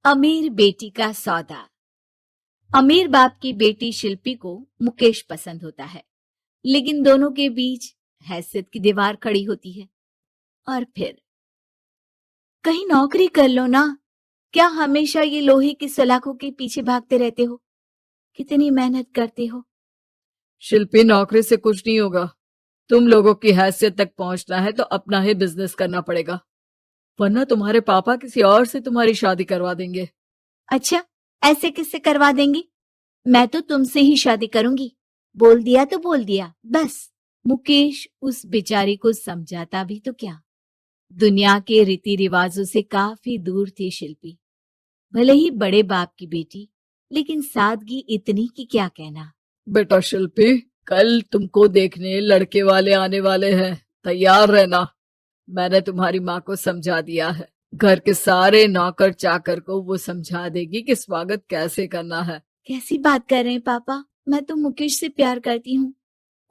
अमीर बेटी का सौदा। अमीर बाप की बेटी शिल्पी को मुकेश पसंद होता है, लेकिन दोनों के बीच हैसियत की दीवार खड़ी होती है। और फिर कहीं नौकरी कर लो ना, क्या हमेशा ये लोहे की सलाखों के पीछे भागते रहते हो? कितनी मेहनत करते हो। शिल्पी, नौकरी से कुछ नहीं होगा। तुम लोगों की हैसियत तक पहुंचना है तो अपना ही बिजनेस करना पड़ेगा, वरना तुम्हारे पापा किसी और से तुम्हारी शादी करवा देंगे। अच्छा, ऐसे किससे करवा देंगी? मैं तो तुमसे ही शादी करूंगी। बोल दिया तो बोल दिया, बस। मुकेश उस बेचारी को समझाता भी तो क्या। दुनिया के रीति रिवाजों से काफी दूर थी शिल्पी। भले ही बड़े बाप की बेटी, लेकिन सादगी इतनी कि क्या कहना। बेटा शिल्पी, कल तुमको देखने लड़के वाले आने वाले हैं, तैयार रहना। मैंने तुम्हारी माँ को समझा दिया है। घर के सारे नौकर चाकर को वो समझा देगी कि स्वागत कैसे करना है। कैसी बात कर रहे हैं पापा? मैं तो मुकेश से प्यार करती हूँ,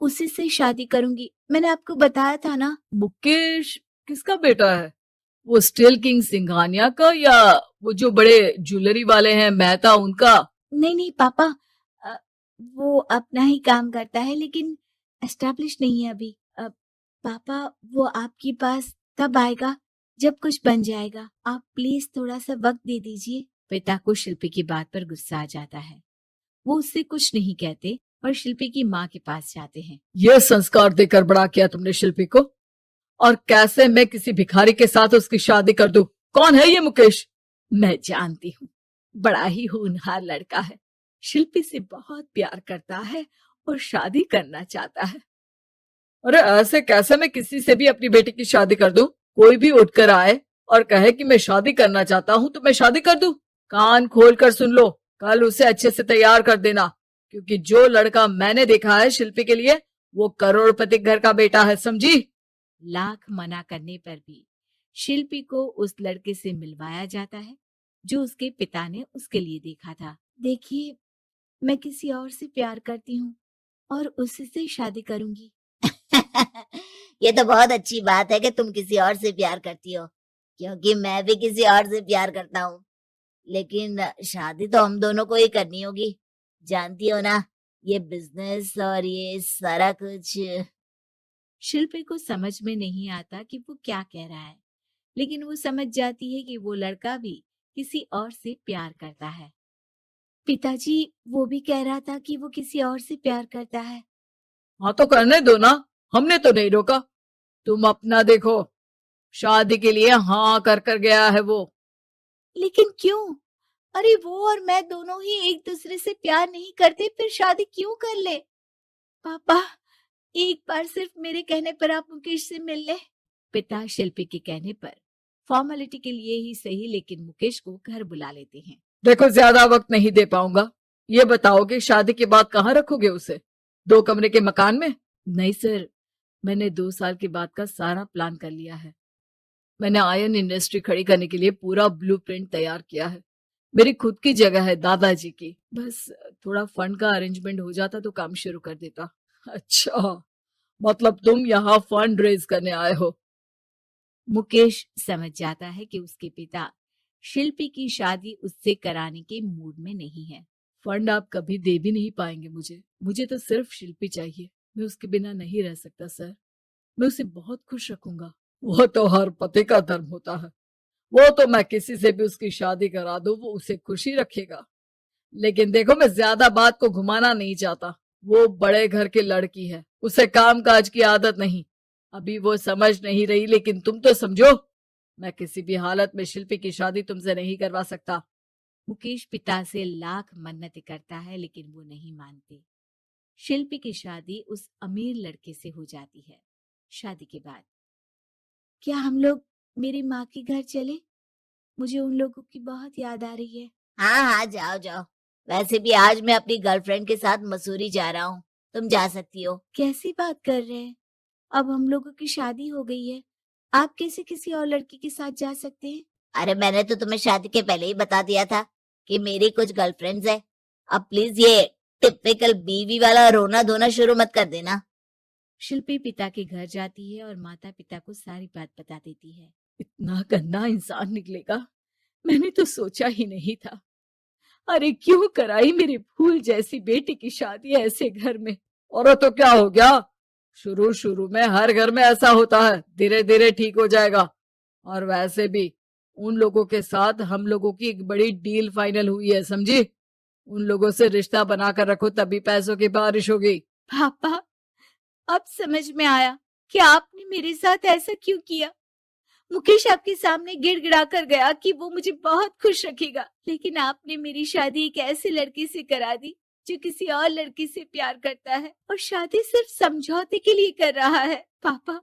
उसी से शादी करूंगी। मैंने आपको बताया था ना। मुकेश किसका बेटा है? वो स्टील किंग सिंघानिया का, या वो जो बड़े ज्वेलरी वाले हैं मेहता, उनका? नहीं नहीं पापा, अ, वो अपना ही काम करता है, लेकिन एस्टेब्लिश नहीं है अभी। पापा, वो आपके पास तब आएगा जब कुछ बन जाएगा। आप प्लीज थोड़ा सा वक्त दे दीजिए। पिता को शिल्पी की बात पर गुस्सा आ जाता है। वो उससे कुछ नहीं कहते और शिल्पी की माँ के पास जाते हैं। ये संस्कार देकर बड़ा किया तुमने शिल्पी को, और कैसे मैं किसी भिखारी के साथ उसकी शादी कर दूं? कौन है ये मुकेश? मैं जानती हूँ, बड़ा ही होनहार लड़का है। शिल्पी से बहुत प्यार करता है और शादी करना चाहता है। अरे ऐसे कैसे मैं किसी से भी अपनी बेटी की शादी कर दूं? कोई भी उठकर आए और कहे कि मैं शादी करना चाहता हूं तो मैं शादी कर दूं? कान खोल कर सुन लो, कल उसे अच्छे से तैयार कर देना, क्योंकि जो लड़का मैंने देखा है शिल्पी के लिए, वो करोड़पति घर का बेटा है, समझी? लाख मना करने पर भी शिल्पी को उस लड़के से मिलवाया जाता है जो उसके पिता ने उसके लिए देखा था। देखिए, मैं किसी और से प्यार करती हूँ और उसी से शादी करूंगी। ये तो बहुत अच्छी बात है कि तुम किसी और से प्यार करती हो, क्योंकि मैं भी किसी और से प्यार करता हूँ। लेकिन शादी तो हम दोनों को ही करनी होगी, जानती हो ना, ये बिजनेस और ये सारा कुछ। शिल्पी को समझ में नहीं आता कि वो क्या कह रहा है, लेकिन वो समझ जाती है कि वो लड़का भी किसी और से प्यार करता है। पिताजी, वो भी कह रहा था कि वो किसी और से प्यार करता है। हाँ तो करने दो ना, हमने तो नहीं रोका। तुम अपना देखो, शादी के लिए हाँ कर गया है वो। लेकिन क्यों? अरे वो और मैं दोनों ही एक दूसरे से प्यार नहीं करते, फिर शादी क्यों कर ले? पापा, एक बार सिर्फ मेरे कहने पर आप मुकेश से मिल ले। पिता शिल्पी के कहने पर फॉर्मेलिटी के लिए ही सही, लेकिन मुकेश को घर बुला लेते हैं। देखो, ज्यादा वक्त नहीं दे पाऊंगा। ये बताओ कि शादी के बाद कहाँ रखोगे उसे? 2 कमरे के मकान में? नहीं सर, मैंने 2 साल के बाद का सारा प्लान कर लिया है। मैंने आयरन इंडस्ट्री खड़ी करने के लिए पूरा ब्लूप्रिंट तैयार किया है। मेरी खुद की जगह है दादाजी की, बस थोड़ा फंड का अरेंजमेंट हो जाता तो काम शुरू कर देता। अच्छा, मतलब तुम यहाँ फंड रेज करने आए हो? मुकेश समझ जाता है कि उसके पिता शिल्पी की शादी उससे कराने के मूड में नहीं है। फंड आप कभी दे भी नहीं पाएंगे मुझे तो सिर्फ शिल्पी चाहिए। मैं उसके बिना नहीं रह सकता सर। मैं उसे बहुत खुश रखूंगा। वो तो हर पति का धर्म होता है। वो तो मैं किसी से भी उसकी शादी करा दूं, वो उसे खुशी रखेगा। लेकिन देखो, मैं ज्यादा बात को घुमाना नहीं चाहता। वो बड़े घर की लड़की है, उसे काम काज की आदत नहीं। अभी वो समझ नहीं रही, लेकिन तुम तो समझो। मैं किसी भी हालत में शिल्पी की शादी तुमसे नहीं करवा सकता। मुकेश पिता से लाख मन्नतें करता है, लेकिन वो नहीं मानते। शिल्पी की शादी उस अमीर लड़के से हो जाती है। शादी के बाद क्या हम लोग मेरी माँ के घर चले? मुझे उन लोगों की बहुत याद आ रही है। हाँ हाँ, जाओ जाओ। वैसे भी आज मैं अपनी गर्लफ्रेंड के साथ मसूरी जा रहा हूँ, तुम जा सकती हो। कैसी बात कर रहे हैं? अब हम लोगों की शादी हो गई है, आप कैसे किसी और लड़की के साथ जा सकते हैं? अरे मैंने तो तुम्हें शादी के पहले ही बता दिया था कि मेरी कुछ गर्लफ्रेंड्स है। अब प्लीज ये टिपिकल बीवी वाला रोना धोना शुरू मत कर देना। शिल्पी पिता के घर जाती है और माता पिता को सारी बात बता देती है। इतना गंदा इंसान निकलेगा, मैंने तो सोचा ही नहीं था। अरे क्यों कराई मेरी फूल जैसी बेटी की शादी ऐसे घर में। और तो क्या हो गया, शुरू शुरू में हर घर में ऐसा होता है, धीरे धीरे ठीक हो जाएगा। और वैसे भी उन लोगों के साथ हम लोगों की एक बड़ी डील फाइनल हुई है, समझी। उन लोगों से रिश्ता बनाकर रखो, तभी पैसों की बारिश होगी। पापा, अब समझ में आया कि आपने मेरे साथ ऐसा क्यों किया। मुकेश आपके सामने गिड़गिड़ा कर गया कि वो मुझे बहुत खुश रखेगा, लेकिन आपने मेरी शादी एक ऐसे लड़के से करा दी जो किसी और लड़की से प्यार करता है और शादी सिर्फ समझौते के लिए कर रहा है। पापा,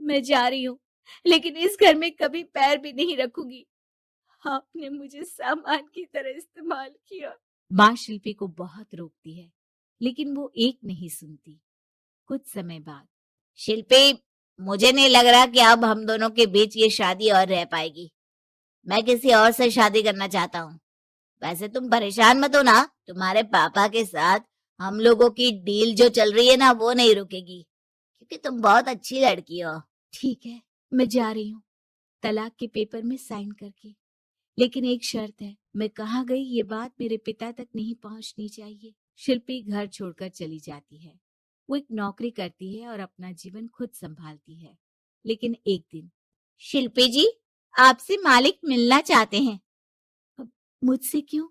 मैं जा रही हूँ, लेकिन इस घर में कभी पैर भी नहीं रखूंगी। आपने मुझे सामान की तरह इस्तेमाल किया। माँ शिल्पी को बहुत रोकती है, लेकिन वो एक नहीं सुनती। कुछ समय बाद, शिल्पी, मुझे नहीं लग रहा कि अब हम दोनों के बीच ये शादी और रह पाएगी। मैं किसी और से शादी करना चाहता हूँ। वैसे तुम परेशान मत हो ना, तुम्हारे पापा के साथ हम लोगों की डील जो चल रही है ना, वो नहीं रुकेगी, क्योंकि तुम बहुत अच्छी लड़की हो। ठीक है, मैं जा रही हूँ, तलाक के पेपर में साइन करके। लेकिन एक शर्त है, मैं कहाँ गई ये बात मेरे पिता तक नहीं पहुंचनी चाहिए। शिल्पी घर छोड़कर चली जाती है। वो एक नौकरी करती है और अपना जीवन खुद संभालती है। लेकिन एक दिन, शिल्पी जी, आपसे मालिक मिलना चाहते हैं। अब मुझसे क्यों?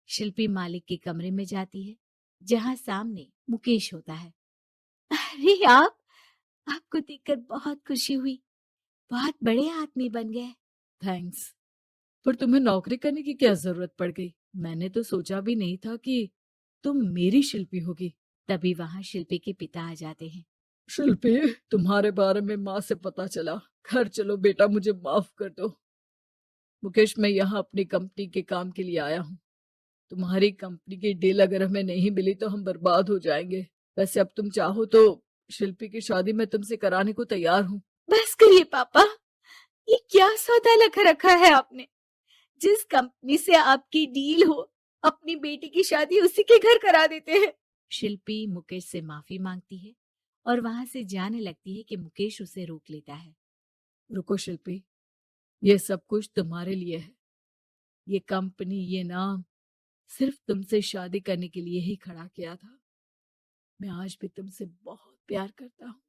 शिल्पी मालिक के कमरे में जाती है, जहां सामने मुकेश होता है। अरे आप, आपको देखकर बहुत खुशी हुई, बहुत बड़े आदमी बन गए। थैंक्स, पर तुम्हें नौकरी करने की क्या जरूरत पड़ गई। मैंने तो सोचा भी नहीं था कि तुम मेरी शिल्पी होगी। तभी वहां शिल्पी के पिता आ जाते हैं। शिल्पी, तुम्हारे बारे में माँ से पता चला। घर चलो बेटा, मुझे माफ कर दो। मुकेश, मैं यहाँ अपनी कंपनी के काम के लिए आया हूँ। तुम्हारी कंपनी की डील अगर हमें नहीं मिली तो हम बर्बाद हो जाएंगे। वैसे अब तुम चाहो तो शिल्पी की शादी मैं तुमसे कराने को तैयार हूँ। बस करिए पापा, ये क्या सौदा लगा रखा है आपने। जिस कंपनी से आपकी डील हो, अपनी बेटी की शादी उसी के घर करा देते हैं। शिल्पी मुकेश से माफी मांगती है और वहां से जाने लगती है कि मुकेश उसे रोक लेता है। रुको शिल्पी, ये सब कुछ तुम्हारे लिए है। ये कंपनी, ये नाम सिर्फ तुमसे शादी करने के लिए ही खड़ा किया था। मैं आज भी तुमसे बहुत प्यार करता हूँ।